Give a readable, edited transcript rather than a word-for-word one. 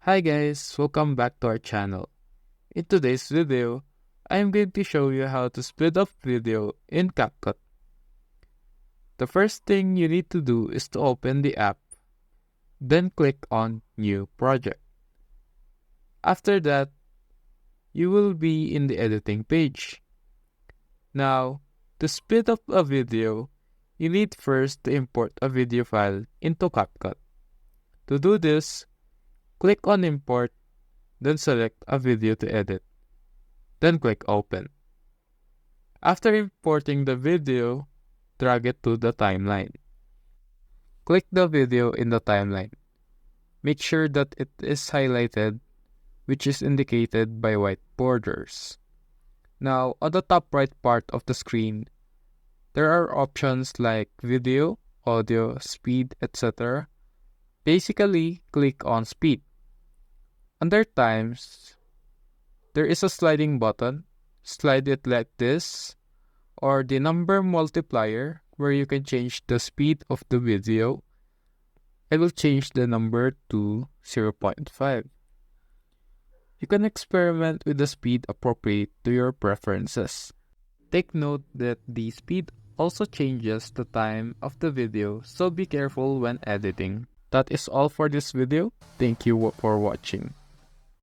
Hi guys, welcome back to our channel. In today's video, I am going to show you how to speed up video in Capcut. The first thing you need to do is to open the app, then click on New Project. After that, you will be in the editing page. Now, to speed up a video, you need first to import a video file into Capcut. To do this, click on Import, then select a video to edit. Then click Open. After importing the video, drag it to the timeline. Click the video in the timeline. Make sure that it is highlighted, which is indicated by white borders. Now, on the top right part of the screen, there are options like video, audio, speed, etc. Basically, click on speed. Under times, there is a sliding button. Slide it like this, or the number multiplier where you can change the speed of the video. I will change the number to 0.5. You can experiment with the speed appropriate to your preferences. Take note that the speed also changes the time of the video, so be careful when editing. That is all for this video. Thank you for watching.